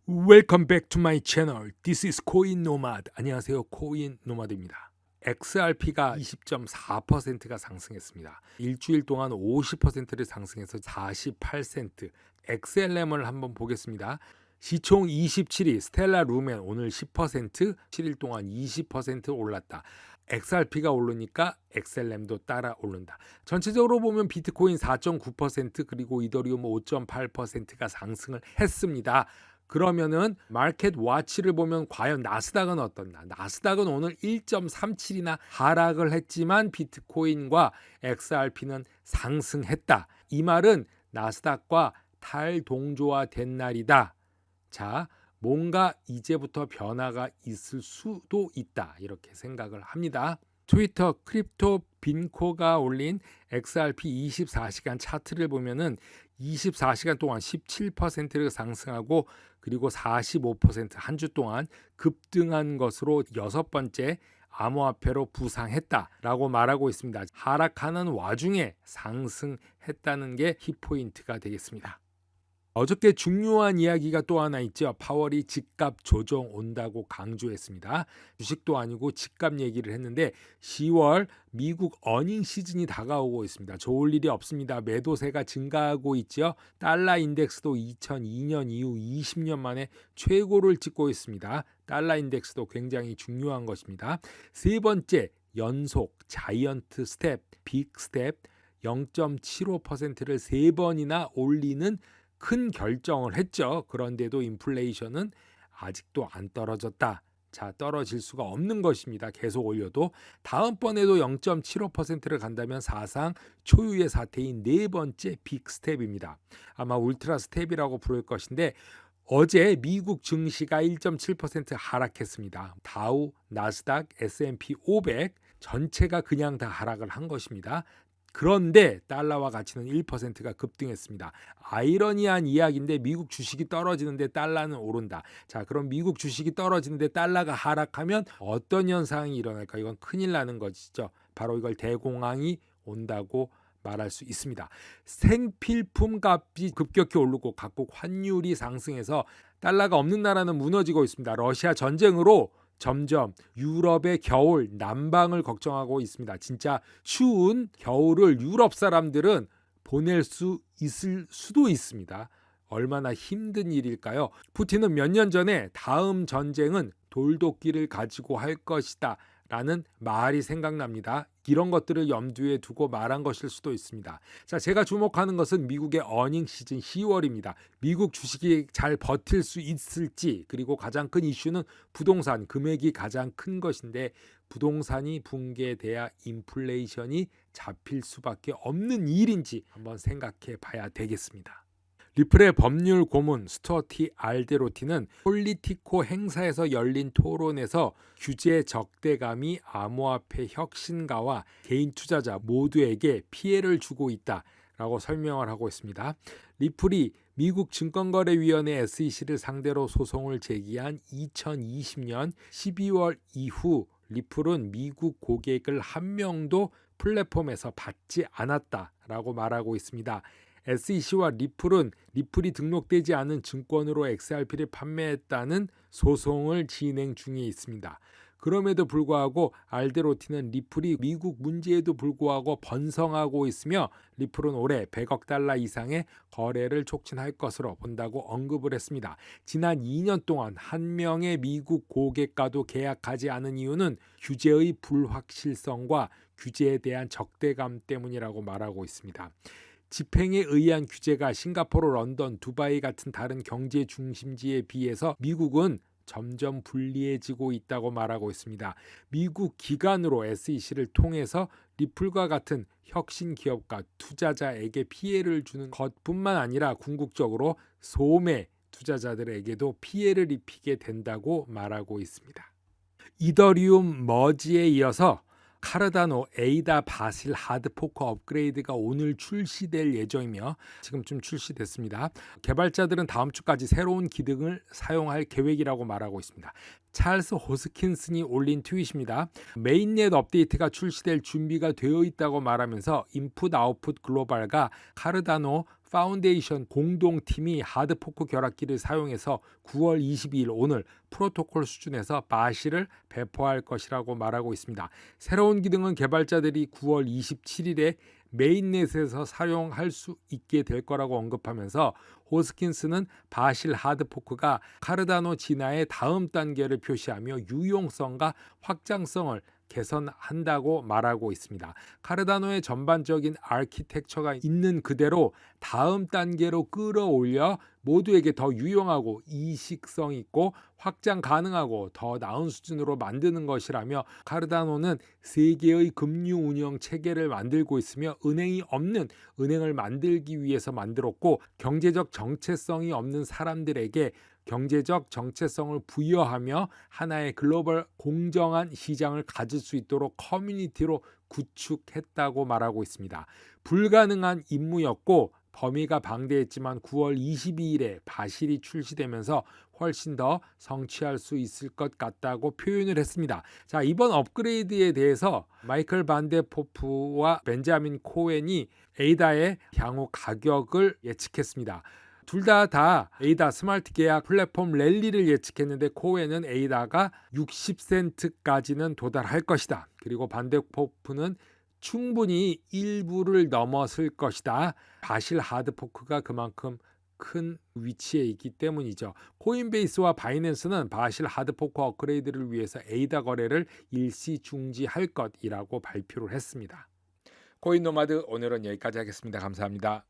Welcome back to my channel. This is Coin Nomad. 안녕하세요. 코인 노마드입니다. XRP가 20.4%가 상승했습니다. 일주일 동안 50%를 상승해서 48센트. XLM을 한번 보겠습니다. 시총 27위 스텔라 루멘 오늘 10%, 7일 동안 20% 올랐다. XRP가 오르니까 XLM도 따라 오른다. 전체적으로 보면 비트코인 4.9% 그리고 이더리움 5.8%가 상승을 했습니다. 그러면은 마켓 와치를 보면 과연 나스닥은 어떻나? 나스닥은 오늘 1.37이나 하락을 했지만 비트코인과 XRP는 상승했다. 이 말은 나스닥과 탈동조화된 날이다. 자, 뭔가 이제부터 변화가 있을 수도 있다. 이렇게 생각을 합니다. 트위터 크립토 빈코가 올린 XRP 24시간 차트를 보면은 24시간 동안 17%를 상승하고 그리고 45% 한 주 동안 급등한 것으로 여섯 번째 암호화폐로 부상했다라고 말하고 있습니다. 하락하는 와중에 상승했다는 게 키포인트가 되겠습니다. 어저께 중요한 이야기가 또 하나 있죠. 파월이 집값 조정 온다고 강조했습니다. 주식도 아니고 집값 얘기를 했는데 10월 미국 어닝 시즌이 다가오고 있습니다. 좋을 일이 없습니다. 매도세가 증가하고 있죠. 달러 인덱스도 2002년 이후 20년 만에 최고를 찍고 있습니다. 달러 인덱스도 굉장히 중요한 것입니다. 세 번째 연속 자이언트 스텝, 빅 스텝 0.75%를 세 번이나 올리는 큰 결정을 했죠. 그런데도 인플레이션은 아직도 안 떨어졌다. 자, 떨어질 수가 없는 것입니다. 계속 올려도 다음번에도 0.75%를 간다면 사상 초유의 사태인 네 번째 빅 스텝입니다. 아마 울트라 스텝이라고 부를 것인데 어제 미국 증시가 1.7% 하락했습니다. 다우, 나스닥, S&P 500 전체가 그냥 다 하락을 한 것입니다. 그런데 달러와 가치는 1%가 급등했습니다. 아이러니한 이야기인데 미국 주식이 떨어지는데 달러는 오른다. 자, 그럼 미국 주식이 떨어지는데 달러가 하락하면 어떤 현상이 일어날까? 이건 큰일 나는 것이죠. 바로 이걸 대공황이 온다고 말할 수 있습니다. 생필품 값이 급격히 오르고 각국 환율이 상승해서 달러가 없는 나라는 무너지고 있습니다. 러시아 전쟁으로 점점 유럽의 겨울 난방을 걱정하고 있습니다. 진짜 추운 겨울을 유럽 사람들은 보낼 수 있을 수도 있습니다. 얼마나 힘든 일일까요? 푸틴은 몇 년 전에 다음 전쟁은 돌도끼를 가지고 할 것이다 라는 말이 생각납니다. 이런 것들을 염두에 두고 말한 것일 수도 있습니다. 자, 제가 주목하는 것은 미국의 어닝 시즌 10월입니다. 미국 주식이 잘 버틸 수 있을지, 그리고 가장 큰 이슈는 부동산 금액이 가장 큰 것인데 부동산이 붕괴돼야 인플레이션이 잡힐 수밖에 없는 일인지 한번 생각해 봐야 되겠습니다. 리플의 법률 고문 스튜어트 알데로티는 폴리티코 행사에서 열린 토론에서 규제 적대감이 암호화폐 혁신가와 개인 투자자 모두에게 피해를 주고 있다라고 설명을 하고 있습니다. 리플이 미국 증권거래위원회 SEC를 상대로 소송을 제기한 2020년 12월 이후 리플은 미국 고객을 한 명도 플랫폼에서 받지 않았다라고 말하고 있습니다. SEC와 리플이 등록되지 않은 증권으로 XRP를 판매했다는 소송을 진행 중에 있습니다. 그럼에도 불구하고 알데로티는 리플이 미국 문제에도 불구하고 번성하고 있으며 리플은 올해 100억 달러 이상의 거래를 촉진할 것으로 본다고 언급을 했습니다. 지난 2년 동안 한 명의 미국 고객과도 계약하지 않은 이유는 규제의 불확실성과 규제에 대한 적대감 때문이라고 말하고 있습니다. 집행에 의한 규제가 싱가포르, 런던, 두바이 같은 다른 경제 중심지에 비해서 미국은 점점 불리해지고 있다고 말하고 있습니다. 미국 기관으로 SEC를 통해서 리플과 같은 혁신 기업과 투자자에게 피해를 주는 것뿐만 아니라 궁극적으로 소매 투자자들에게도 피해를 입히게 된다고 말하고 있습니다. 이더리움 머지에 이어서 카르다노 에이다 바실 하드포크 업그레이드가 오늘 출시될 예정이며 지금쯤 출시됐습니다. 개발자들은 다음 주까지 새로운 기능을 사용할 계획이라고 말하고 있습니다. 찰스 호스킨슨이 올린 트윗입니다. 메인넷 업데이트가 출시될 준비가 되어 있다고 말하면서 인풋 아웃풋 글로벌과 카르다노 파운데이션 공동팀이 하드포크 결합기를 사용해서 9월 22일 오늘 프로토콜 수준에서 바시를 배포할 것이라고 말하고 있습니다. 새로운 기능은 개발자들이 9월 27일에 메인넷에서 사용할 수 있게 될 거라고 언급하면서 호스킨스는 바실 하드포크가 카르다노 진화의 다음 단계를 표시하며 유용성과 확장성을 개선한다고 말하고 있습니다. 카르다노의 전반적인 아키텍처가 있는 그대로 다음 단계로 끌어올려 모두에게 더 유용하고 이식성 있고 확장 가능하고 더 나은 수준으로 만드는 것이라며 카르다노는 세계의 금융 운영 체계를 만들고 있으며 은행이 없는 은행을 만들기 위해서 만들었고 경제적 정체성이 없는 사람들에게 경제적 정체성을 부여하며 하나의 글로벌 공정한 시장을 가질 수 있도록 커뮤니티로 구축했다고 말하고 있습니다. 불가능한 임무였고 범위가 방대했지만 9월 22일에 바실이 출시되면서 훨씬 더 성취할 수 있을 것 같다고 표현을 했습니다. 자, 이번 업그레이드에 대해서 마이클 반데포프와 벤자민 코엔이 에이다의 향후 가격을 예측했습니다. 둘 다 에이다 스마트 계약 플랫폼 랠리를 예측했는데 코엔은 에이다가 60센트까지는 도달할 것이다. 그리고 반데포프는 충분히 일부를 넘어설 것이다. 바실 하드포크가 그만큼 큰 위치에 있기 때문이죠. 코인베이스와 바이낸스는 바실 하드포크 업그레이드를 위해서 에이다 거래를 일시 중지할 것이라고 발표를 했습니다. 코인 노마드 오늘은 여기까지 하겠습니다. 감사합니다.